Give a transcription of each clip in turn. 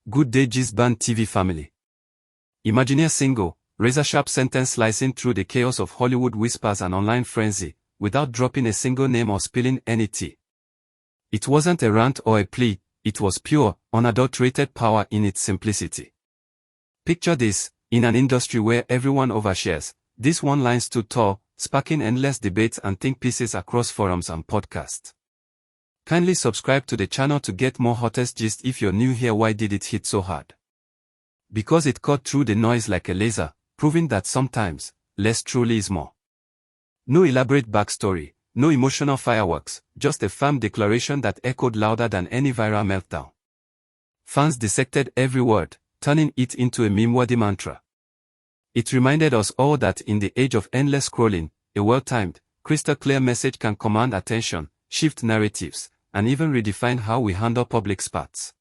Good day Band TV family. Imagine a single, razor-sharp sentence slicing through the chaos of Hollywood whispers and online frenzy, without dropping a single name or spilling any tea. It wasn't a rant or a plea, it was pure, unadulterated power in its simplicity. Picture this, in an industry where everyone overshares, this one line stood tall, sparking endless debates and think pieces across forums and podcasts. Kindly subscribe to the channel to get more hottest gist. If you're new here, why did it hit so hard? Because it cut through the noise like a laser, proving that sometimes, less truly is more. No elaborate backstory, no emotional fireworks, just a firm declaration that echoed louder than any viral meltdown. Fans dissected every word, turning it into a meme-worthy mantra. It reminded us all that in the age of endless scrolling, a well-timed, crystal-clear message can command attention, shift narratives, and even redefine how we handle public spats.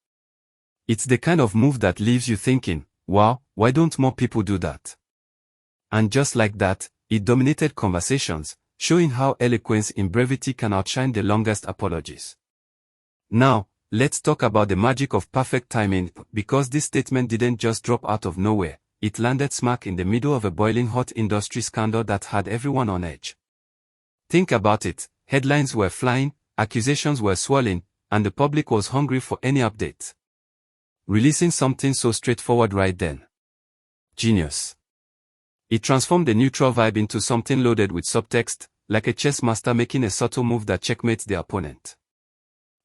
It's the kind of move that leaves you thinking, wow, why don't more people do that? And just like that, it dominated conversations, showing how eloquence in brevity can outshine the longest apologies. Now, let's talk about the magic of perfect timing, because this statement didn't just drop out of nowhere, it landed smack in the middle of a boiling hot industry scandal that had everyone on edge. Think about it, headlines were flying, accusations were swirling, and the public was hungry for any update. Releasing something so straightforward right then. Genius. It transformed the neutral vibe into something loaded with subtext, like a chess master making a subtle move that checkmates the opponent.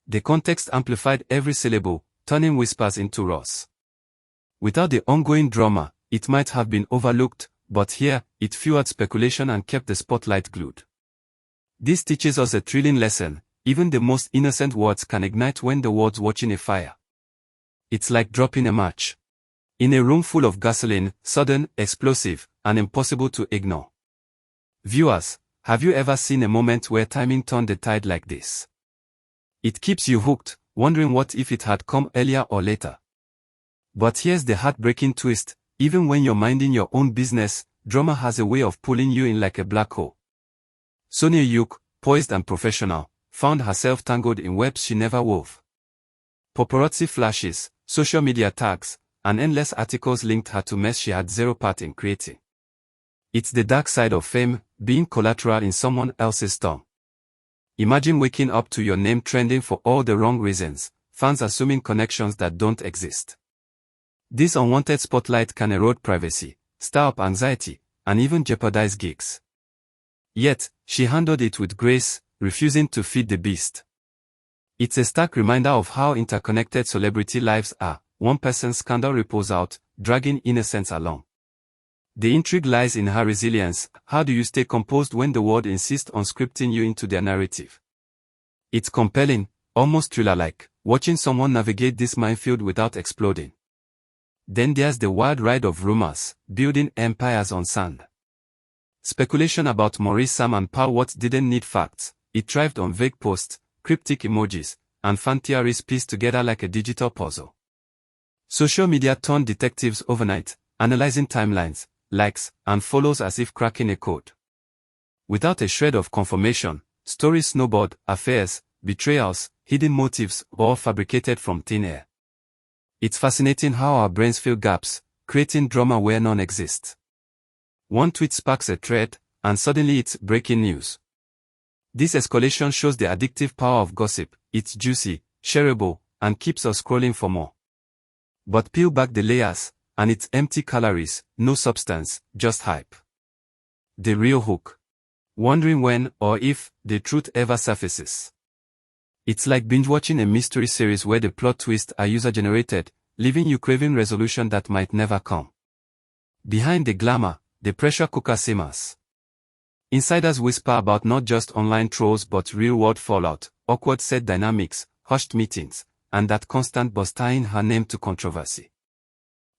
The context amplified every syllable, turning whispers into roars. Without the ongoing drama, it might have been overlooked, but here, it fueled speculation and kept the spotlight glued. This teaches us a thrilling lesson: even the most innocent words can ignite when the world's watching a fire. It's like dropping a match in a room full of gasoline, sudden, explosive, and impossible to ignore. Viewers, have you ever seen a moment where timing turned the tide like this? It keeps you hooked, wondering what if it had come earlier or later. But here's the heartbreaking twist: even when you're minding your own business, drama has a way of pulling you in like a black hole. Sonia Uche, poised and professional, found herself tangled in webs she never wove. Paparazzi flashes, social media tags, and endless articles linked her to mess she had zero part in creating. It's the dark side of fame, being collateral in someone else's storm. Imagine waking up to your name trending for all the wrong reasons, fans assuming connections that don't exist. This unwanted spotlight can erode privacy, stir up anxiety, and even jeopardize gigs. Yet, she handled it with grace, refusing to feed the beast. It's a stark reminder of how interconnected celebrity lives are. One person's scandal ripples out, dragging innocence along. The intrigue lies in her resilience. How do you stay composed when the world insists on scripting you into their narrative? It's compelling, almost thriller-like, watching someone navigate this minefield without exploding. Then there's the wild ride of rumors, building empires on sand. Speculation about Maurice, Sam and Paul Watts didn't need facts. It thrived on vague posts, cryptic emojis, and fan theories pieced together like a digital puzzle. Social media turned detectives overnight, analyzing timelines, likes, and follows as if cracking a code. Without a shred of confirmation, stories snowballed, affairs, betrayals, hidden motives, all fabricated from thin air. It's fascinating how our brains fill gaps, creating drama where none exists. One tweet sparks a thread, and suddenly it's breaking news. This escalation shows the addictive power of gossip. It's juicy, shareable, and keeps us scrolling for more. But peel back the layers, and it's empty calories, no substance, just hype. The real hook. Wondering when, or if, the truth ever surfaces. It's like binge-watching a mystery series where the plot twists are user-generated, leaving you craving resolution that might never come. Behind the glamour, the pressure cooker simmers. Insiders whisper about not just online trolls but real-world fallout, awkward set dynamics, hushed meetings, and that constant buzz tying her name to controversy.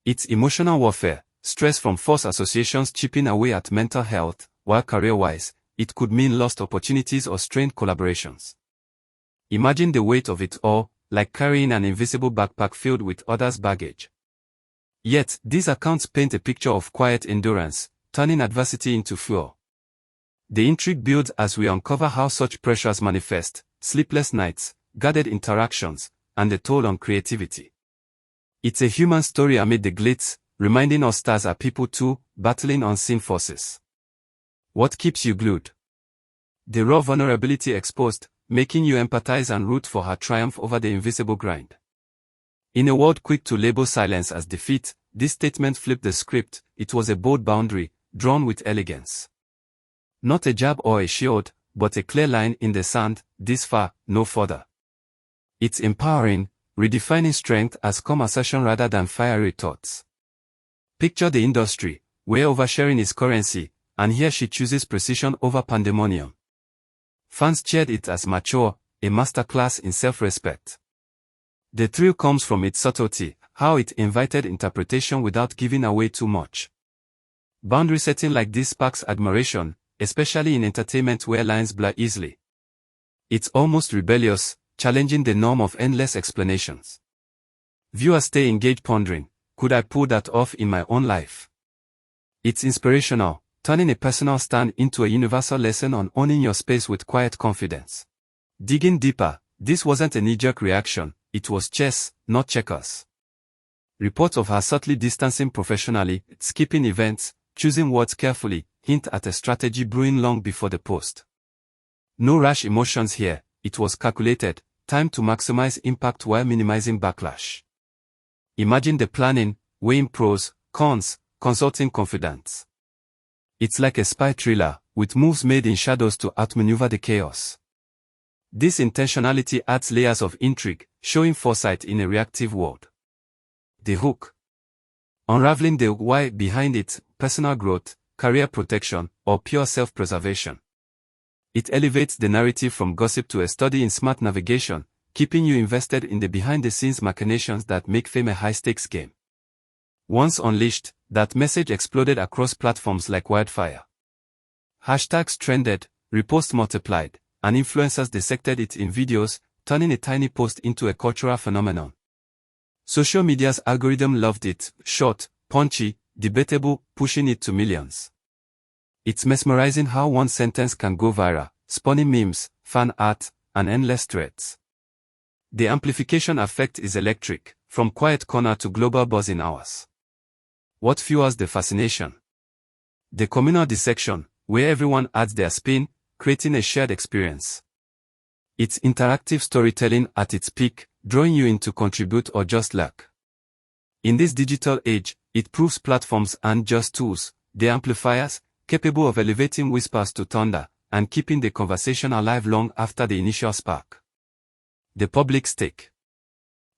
It's emotional warfare, stress from false associations chipping away at mental health, while career-wise, it could mean lost opportunities or strained collaborations. Imagine the weight of it all, like carrying an invisible backpack filled with others' baggage. Yet, these accounts paint a picture of quiet endurance, turning adversity into fuel. The intrigue builds as we uncover how such pressures manifest: sleepless nights, guarded interactions, and the toll on creativity. It's a human story amid the glitz, reminding us stars are people too, battling unseen forces. What keeps you glued? The raw vulnerability exposed, making you empathize and root for her triumph over the invisible grind. In a world quick to label silence as defeat, this statement flipped the script. It was a bold boundary, drawn with elegance. Not a jab or a shield, but a clear line in the sand, this far, no further. It's empowering, redefining strength as calm assertion rather than fiery thoughts. Picture the industry, where oversharing is currency, and here she chooses precision over pandemonium. Fans cheered it as mature, a masterclass in self-respect. The thrill comes from its subtlety, how it invited interpretation without giving away too much. Boundary setting like this sparks admiration, especially in entertainment where lines blur easily. It's almost rebellious, challenging the norm of endless explanations. Viewers stay engaged pondering, could I pull that off in my own life? It's inspirational, turning a personal stand into a universal lesson on owning your space with quiet confidence. Digging deeper, this wasn't a knee-jerk reaction, it was chess, not checkers. Reports of her subtly distancing professionally, skipping events, choosing words carefully, hint at a strategy brewing long before the post. No rash emotions here, it was calculated, timed to maximize impact while minimizing backlash. Imagine the planning, weighing pros, cons, consulting confidants. It's like a spy thriller, with moves made in shadows to outmaneuver the chaos. This intentionality adds layers of intrigue, showing foresight in a reactive world. The hook. Unraveling the why behind it, personal growth, career protection, or pure self-preservation. It elevates the narrative from gossip to a study in smart navigation, keeping you invested in the behind-the-scenes machinations that make fame a high-stakes game. Once unleashed, that message exploded across platforms like wildfire. Hashtags trended, reposts multiplied, and influencers dissected it in videos, turning a tiny post into a cultural phenomenon. Social media's algorithm loved it, short, punchy, debatable, pushing it to millions. It's mesmerizing how one sentence can go viral, spawning memes, fan art, and endless threads. The amplification effect is electric, from quiet corner to global buzz in hours. What fuels the fascination? The communal dissection, where everyone adds their spin, creating a shared experience. It's interactive storytelling at its peak, drawing you in to contribute or just lurk. In this digital age, it proves platforms aren't just tools, they're amplifiers, capable of elevating whispers to thunder, and keeping the conversation alive long after the initial spark. The public stake.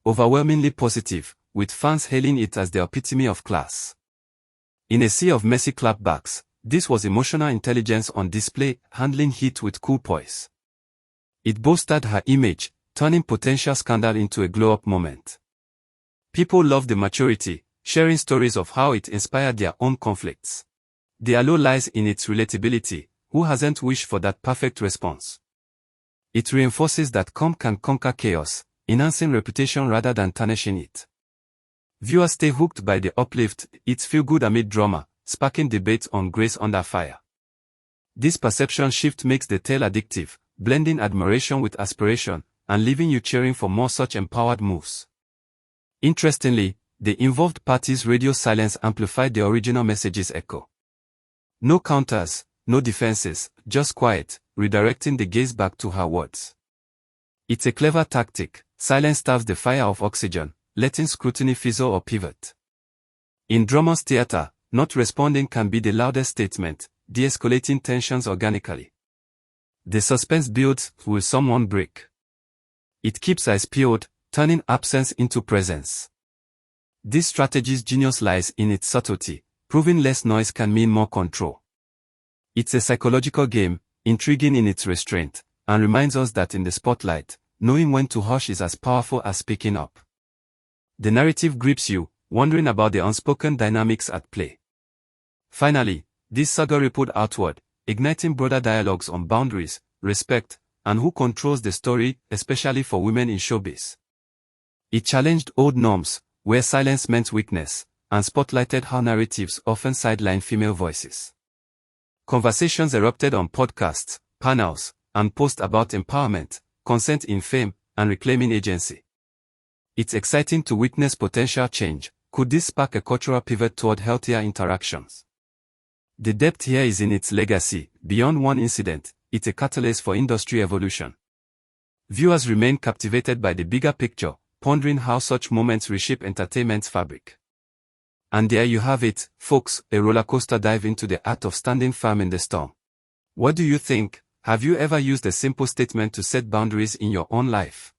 Overwhelmingly positive, with fans hailing it as the epitome of class. In a sea of messy clapbacks, this was emotional intelligence on display, handling heat with cool poise. It bolstered her image, turning potential scandal into a glow-up moment. People loved the maturity, sharing stories of how it inspired their own conflicts. The allure lies in its relatability. Who hasn't wished for that perfect response? It reinforces that calm can conquer chaos, enhancing reputation rather than tarnishing it. Viewers stay hooked by the uplift, it's feel-good amid drama, sparking debates on grace under fire. This perception shift makes the tale addictive, blending admiration with aspiration, and leaving you cheering for more such empowered moves. Interestingly, the involved parties' radio silence amplified the original message's echo. No counters, no defenses, just quiet, redirecting the gaze back to her words. It's a clever tactic, silence starves the fire of oxygen, letting scrutiny fizzle or pivot. In drama's theater, not responding can be the loudest statement, de-escalating tensions organically. The suspense builds, will someone break? It keeps eyes peeled, turning absence into presence. This strategy's genius lies in its subtlety, proving less noise can mean more control. It's a psychological game, intriguing in its restraint, and reminds us that in the spotlight, knowing when to hush is as powerful as speaking up. The narrative grips you, wondering about the unspoken dynamics at play. Finally, this saga rippled outward, igniting broader dialogues on boundaries, respect, and who controls the story, especially for women in showbiz. It challenged old norms, where silence meant weakness, and spotlighted how narratives often sideline female voices. Conversations erupted on podcasts, panels, and posts about empowerment, consent in fame, and reclaiming agency. It's exciting to witness potential change. Could this spark a cultural pivot toward healthier interactions? The depth here is in its legacy. Beyond one incident, it's a catalyst for industry evolution. Viewers remain captivated by the bigger picture, pondering how such moments reshape entertainment's fabric. And there you have it, folks, a rollercoaster dive into the art of standing firm in the storm. What do you think? Have you ever used a simple statement to set boundaries in your own life?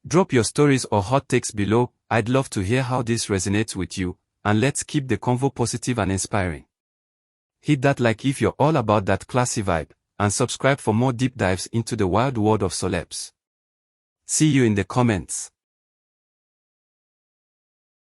Drop your stories or hot takes below. I'd love to hear how this resonates with you, and let's keep the convo positive and inspiring. Hit that like if you're all about that classy vibe, and subscribe for more deep dives into the wild world of celebs. See you in the comments.